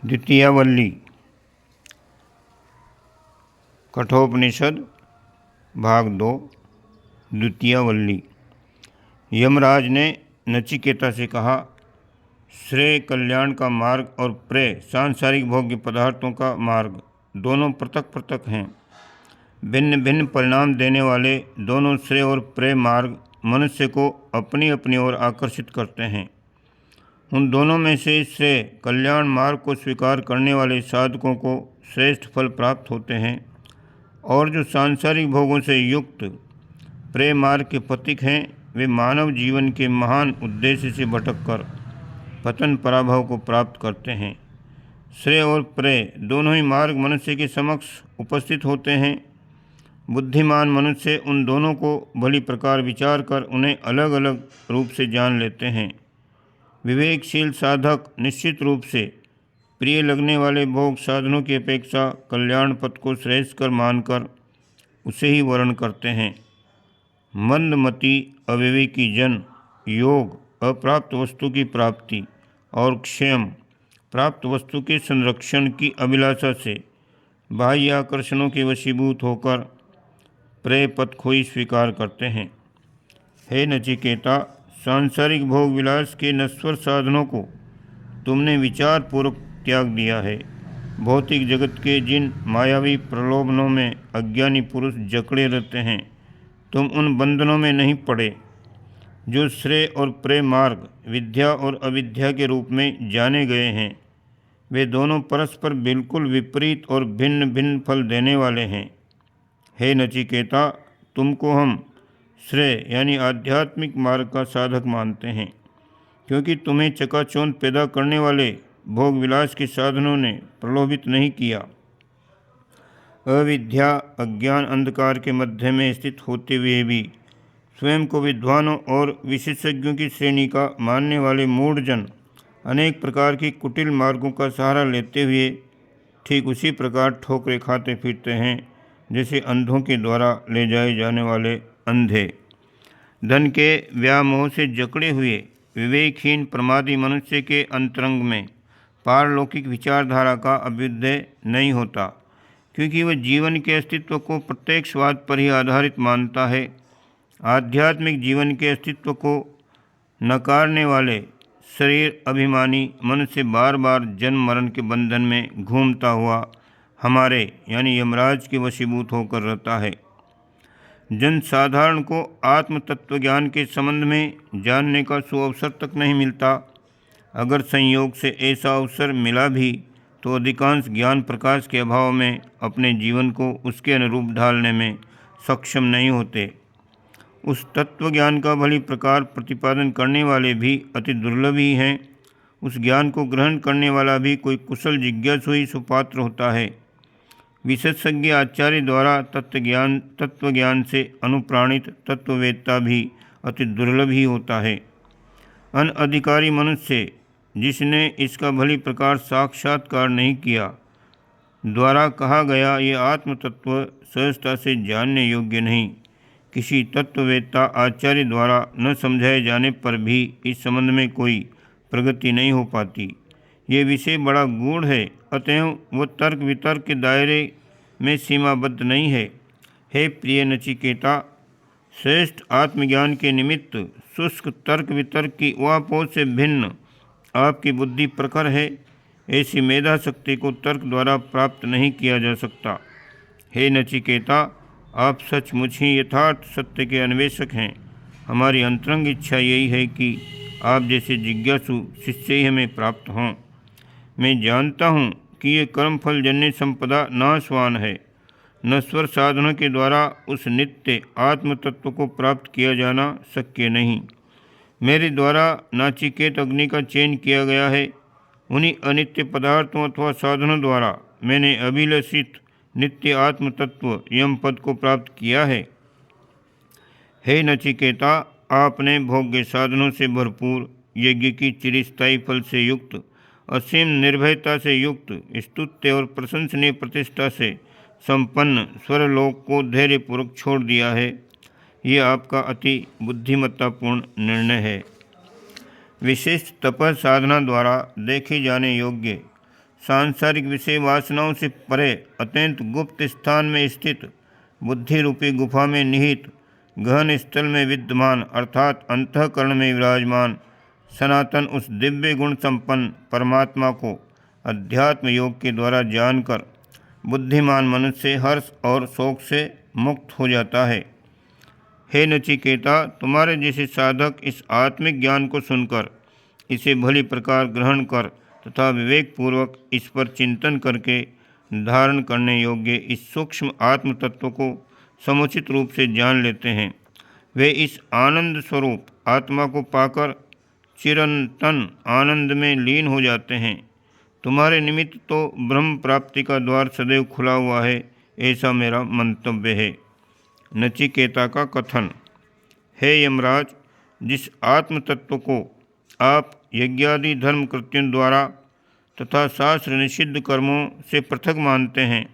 द्वितीयावल्ली कठोपनिषद भाग 2 द्वितीयावल्ली। यमराज ने नचिकेता से कहा, श्रेय कल्याण का मार्ग और प्रेय सांसारिक भोग्य पदार्थों का मार्ग दोनों पृथक पृथक हैं। भिन्न भिन्न परिणाम देने वाले दोनों श्रेय और प्रेय मार्ग मनुष्य को अपनी अपनी ओर आकर्षित करते हैं। उन दोनों में से श्रेय कल्याण मार्ग को स्वीकार करने वाले साधकों को श्रेष्ठ फल प्राप्त होते हैं, और जो सांसारिक भोगों से युक्त प्रेय मार्ग के पथिक हैं, वे मानव जीवन के महान उद्देश्य से भटककर पतन पराभव को प्राप्त करते हैं। श्रेय और प्रेय दोनों ही मार्ग मनुष्य के समक्ष उपस्थित होते हैं। बुद्धिमान मनुष्य उन दोनों को भली प्रकार विचार कर उन्हें अलग अलग रूप से जान लेते हैं। विवेकशील साधक निश्चित रूप से प्रिय लगने वाले भोग साधनों की अपेक्षा कल्याण पथ को श्रेष्ठ कर मानकर उसे ही वर्ण करते हैं। मंदमती अविवेकी जन योग अप्राप्त वस्तु की प्राप्ति और क्षेम प्राप्त वस्तु के संरक्षण की अभिलाषा से बाह्य आकर्षणों के वशीभूत होकर प्रेय पथ को ही स्वीकार करते हैं। हे नचिकेता, सांसारिक भोग विलास के नश्वर साधनों को तुमने विचार पूर्वक त्याग दिया है। भौतिक जगत के जिन मायावी प्रलोभनों में अज्ञानी पुरुष जकड़े रहते हैं, तुम उन बंधनों में नहीं पड़े। जो श्रेय और प्रेय मार्ग विद्या और अविद्या के रूप में जाने गए हैं, वे दोनों परस्पर बिल्कुल विपरीत और भिन्न भिन्न फल देने वाले हैं। हे नचिकेता, तुमको हम श्रेय यानी आध्यात्मिक मार्ग का साधक मानते हैं, क्योंकि तुम्हें चकाचौंध पैदा करने वाले भोग विलास के साधनों ने प्रलोभित नहीं किया। अविद्या अज्ञान अंधकार के मध्य में स्थित होते हुए भी स्वयं को विद्वानों और विशेषज्ञों की श्रेणी का मानने वाले मूढ़जन अनेक प्रकार की कुटिल मार्गों का सहारा लेते हुए ठीक उसी प्रकार ठोकरें खाते फिरते हैं जैसे अंधों के द्वारा ले जाए जाने वाले अंधे। धन के व्यामोह से जकड़े हुए विवेकहीन प्रमादी मनुष्य के अंतरंग में पारलौकिक विचारधारा का अभ्युदय नहीं होता, क्योंकि वह जीवन के अस्तित्व को प्रत्यक्षवाद पर ही आधारित मानता है। आध्यात्मिक जीवन के अस्तित्व को नकारने वाले शरीर अभिमानी मनुष्य बार बार जन्म मरण के बंधन में घूमता हुआ हमारे यानी यमराज के वशीभूत होकर रहता है। जन साधारण को आत्म तत्व ज्ञान के संबंध में जानने का सुअवसर तक नहीं मिलता। अगर संयोग से ऐसा अवसर मिला भी तो अधिकांश ज्ञान प्रकाश के अभाव में अपने जीवन को उसके अनुरूप ढालने में सक्षम नहीं होते। उस तत्व ज्ञान का भली प्रकार प्रतिपादन करने वाले भी अति दुर्लभ ही हैं। उस ज्ञान को ग्रहण करने वाला भी कोई कुशल जिज्ञासु ही सुपात्र होता है। विशेषज्ञ आचार्य द्वारा तत्व ज्ञान से अनुप्राणित तत्ववेत्ता भी अति दुर्लभ ही होता है। अनधिकारी मनुष्य जिसने इसका भली प्रकार साक्षात्कार नहीं किया, द्वारा कहा गया ये आत्म तत्व सहजता से जानने योग्य नहीं। किसी तत्ववेत्ता आचार्य द्वारा न समझाए जाने पर भी इस संबंध में कोई प्रगति नहीं हो पाती। ये विषय बड़ा गूढ़ है, अतएव वह तर्क वितर्क के दायरे में सीमाबद्ध नहीं है। हे प्रिय नचिकेता, श्रेष्ठ आत्मज्ञान के निमित्त शुष्क तर्क वितर्क की उहापोह से भिन्न आपकी बुद्धि प्रखर है। ऐसी मेधा शक्ति को तर्क द्वारा प्राप्त नहीं किया जा सकता। हे नचिकेता, आप सचमुच ही यथार्थ सत्य के अन्वेषक हैं। हमारी अंतरंग इच्छा यही है कि आप जैसे जिज्ञासु शिष्य ही हमें प्राप्त हों। मैं जानता हूँ कि ये कर्मफल जन्य संपदा नाशवान है। नश्वर साधनों के द्वारा उस नित्य आत्म तत्व को प्राप्त किया जाना शक्य नहीं। मेरे द्वारा नाचिकेत अग्नि का चयन किया गया है। उन्हीं अनित्य पदार्थों अथवा साधनों द्वारा मैंने अभिलषित नित्य आत्म तत्व यम पद को प्राप्त किया है। हे नचिकेता, आपने भोग्य साधनों से भरपूर यज्ञ की चिरस्थायी फल से युक्त असीम निर्भयता से युक्त स्तुत्य और प्रशंसनीय प्रतिष्ठा से संपन्न स्वर्लोक को धैर्यपूर्वक छोड़ दिया है। ये आपका अति बुद्धिमत्तापूर्ण निर्णय है। विशिष्ट तप साधना द्वारा देखे जाने योग्य सांसारिक विषय वासनाओं से परे अत्यंत गुप्त स्थान में स्थित बुद्धि रूपी गुफा में निहित गहन स्थल में विद्यमान अर्थात अंतःकरण में विराजमान सनातन उस दिव्य गुण संपन्न परमात्मा को अध्यात्म योग के द्वारा जानकर बुद्धिमान मनुष्य हर्ष और शोक से मुक्त हो जाता है। हे नचिकेता, तुम्हारे जैसे साधक इस आत्मिक ज्ञान को सुनकर इसे भली प्रकार ग्रहण कर तथा विवेकपूर्वक इस पर चिंतन करके धारण करने योग्य इस सूक्ष्म आत्म तत्व को समुचित रूप से जान लेते हैं। वे इस आनंद स्वरूप आत्मा को पाकर चिरंतन आनंद में लीन हो जाते हैं। तुम्हारे निमित्त तो ब्रह्म प्राप्ति का द्वार सदैव खुला हुआ है, ऐसा मेरा मंतव्य है। नचिकेता का कथन। हे यमराज, जिस आत्म तत्व को आप यज्ञादि धर्म कृत्यों द्वारा तथा शास्त्र निषिद्ध कर्मों से पृथक मानते हैं,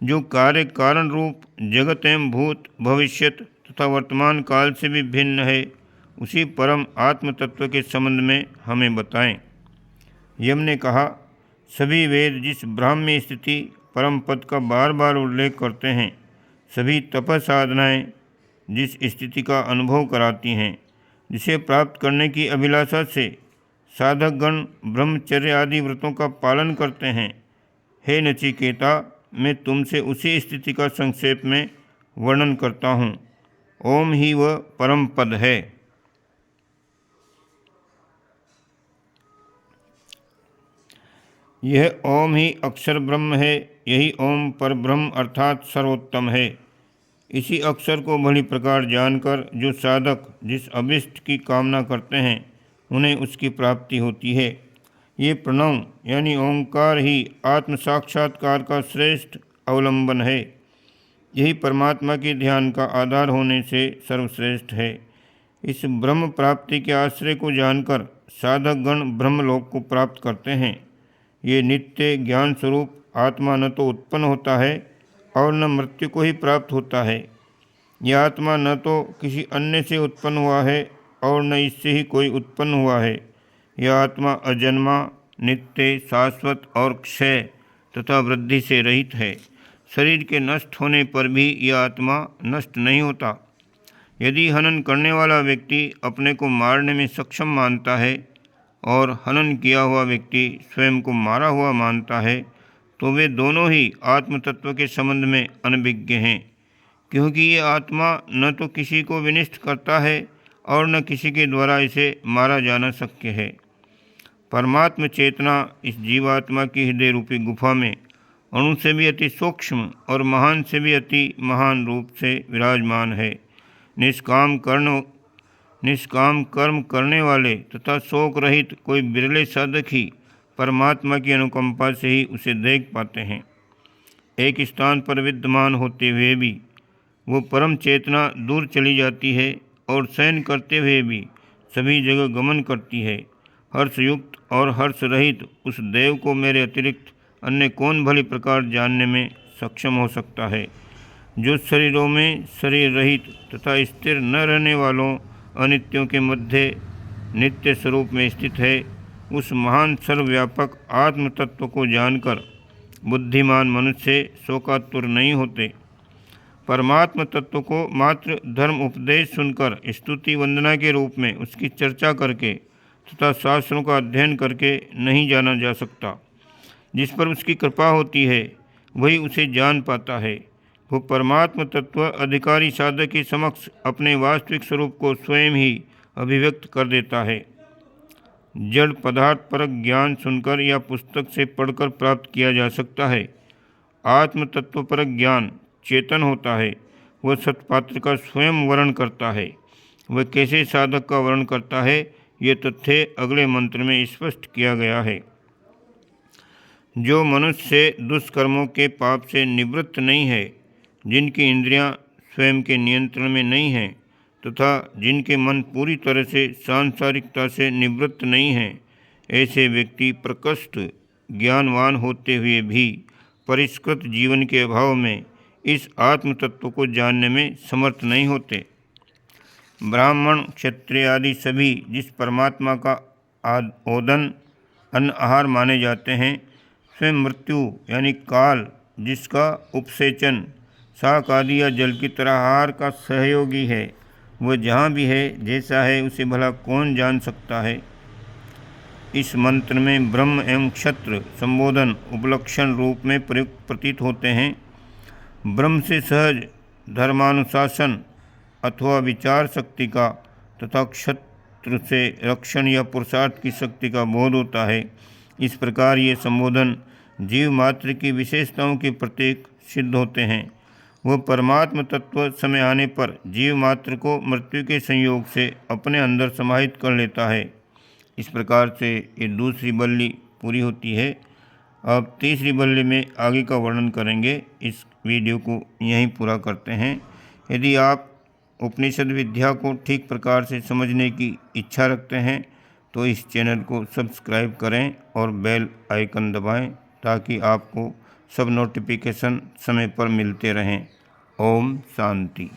जो कार्य कारण रूप जगत एवं भूत भविष्यत तथा वर्तमान काल से भी भिन्न है, उसी परम आत्म तत्व के संबंध में हमें बताएं। यम ने कहा, सभी वेद जिस ब्राह्मी स्थिति परम पद का बार बार उल्लेख करते हैं, सभी तप साधनाएँ जिस स्थिति का अनुभव कराती हैं, जिसे प्राप्त करने की अभिलाषा से साधकगण ब्रह्मचर्य आदि व्रतों का पालन करते हैं। हे नचिकेता, मैं तुमसे उसी स्थिति का संक्षेप में वर्णन करता हूँ। ओम ही वह परम पद है। यह ओम ही अक्षर ब्रह्म है। यही ओम पर ब्रह्म अर्थात सर्वोत्तम है। इसी अक्षर को भली प्रकार जानकर जो साधक जिस अभिष्ट की कामना करते हैं, उन्हें उसकी प्राप्ति होती है। ये प्रणव यानी ओंकार ही आत्म साक्षात्कार का श्रेष्ठ अवलंबन है। यही परमात्मा के ध्यान का आधार होने से सर्वश्रेष्ठ है। इस ब्रह्म प्राप्ति के आश्रय को जानकर साधकगण ब्रह्मलोक को प्राप्त करते हैं। ये नित्य ज्ञान स्वरूप आत्मा न तो उत्पन्न होता है और न मृत्यु को ही प्राप्त होता है। यह आत्मा न तो किसी अन्य से उत्पन्न हुआ है और न इससे ही कोई उत्पन्न हुआ है। यह आत्मा अजन्मा, नित्य, शाश्वत और क्षय तथा वृद्धि से रहित है। शरीर के नष्ट होने पर भी यह आत्मा नष्ट नहीं होता। यदि हनन करने वाला व्यक्ति अपने को मारने में सक्षम मानता है और हनन किया हुआ व्यक्ति स्वयं को मारा हुआ मानता है, तो वे दोनों ही आत्म तत्व के संबंध में अनभिज्ञ हैं, क्योंकि ये आत्मा न तो किसी को विनिष्ट करता है और न किसी के द्वारा इसे मारा जाना शक्य है। परमात्म चेतना इस जीवात्मा की हृदय रूपी गुफा में अणु से भी अति सूक्ष्म और महान से भी अति महान रूप से विराजमान है। निष्काम कर्म करने वाले तथा शोक रहित कोई बिरले साधक ही परमात्मा की अनुकंपा से ही उसे देख पाते हैं। एक स्थान पर विद्यमान होते हुए भी वो परम चेतना दूर चली जाती है और शयन करते हुए भी सभी जगह गमन करती है। हर्षयुक्त और हर्ष रहित उस देव को मेरे अतिरिक्त अन्य कौन भली प्रकार जानने में सक्षम हो सकता है। जो शरीरों में शरीर रहित तथा स्थिर न रहने वालों अनित्यों के मध्य नित्य स्वरूप में स्थित है, उस महान सर्वव्यापक आत्म तत्व को जानकर बुद्धिमान मनुष्य शोकातुर नहीं होते। परमात्म तत्व को मात्र धर्म उपदेश सुनकर स्तुति वंदना के रूप में उसकी चर्चा करके तथा शास्त्रों का अध्ययन करके नहीं जाना जा सकता। जिस पर उसकी कृपा होती है वही उसे जान पाता है। वो परमात्म तत्व अधिकारी साधक के समक्ष अपने वास्तविक स्वरूप को स्वयं ही अभिव्यक्त कर देता है। जड़ पदार्थ परक ज्ञान सुनकर या पुस्तक से पढ़कर प्राप्त किया जा सकता है। आत्म तत्व परक ज्ञान चेतन होता है। वह सत्पात्र का स्वयं वर्णन करता है। वह कैसे साधक का वर्णन करता है, ये तथ्य अगले मंत्र में स्पष्ट किया गया है। जो मनुष्य दुष्कर्मों के पाप से निवृत्त नहीं है, जिनकी इंद्रियां स्वयं के नियंत्रण में नहीं हैं तथा जिनके मन पूरी तरह से सांसारिकता से निवृत्त नहीं हैं, ऐसे व्यक्ति प्रकृष्ट ज्ञानवान होते हुए भी परिष्कृत जीवन के अभाव में इस आत्म तत्व को जानने में समर्थ नहीं होते। ब्राह्मण, क्षत्रिय आदि सभी जिस परमात्मा का ओदन अन्न आहार माने जाते हैं, स्वयं मृत्यु यानी काल, जिसका उपसेचन शाक आदि या जल की तरह आहार का सहयोगी है, वह जहाँ भी है, जैसा है, उसे भला कौन जान सकता है। इस मंत्र में ब्रह्म एवं क्षत्र संबोधन उपलक्षण रूप में प्रयुक्त प्रतीत होते हैं। ब्रह्म से सहज धर्मानुशासन अथवा विचार शक्ति का तथा क्षत्र से रक्षण या पुरुषार्थ की शक्ति का बोध होता है। इस प्रकार ये संबोधन जीव मात्र की विशेषताओं के प्रतीक सिद्ध होते हैं। वह परमात्म तत्व समय आने पर जीव मात्र को मृत्यु के संयोग से अपने अंदर समाहित कर लेता है। इस प्रकार से ये दूसरी बल्ली पूरी होती है। अब तीसरी बल्ली में आगे का वर्णन करेंगे। इस वीडियो को यहीं पूरा करते हैं। यदि आप उपनिषद विद्या को ठीक प्रकार से समझने की इच्छा रखते हैं तो इस चैनल को सब्सक्राइब करें और बेल आइकन दबाएं, ताकि आपको सब नोटिफिकेशन समय पर मिलते रहें। ओम शांति।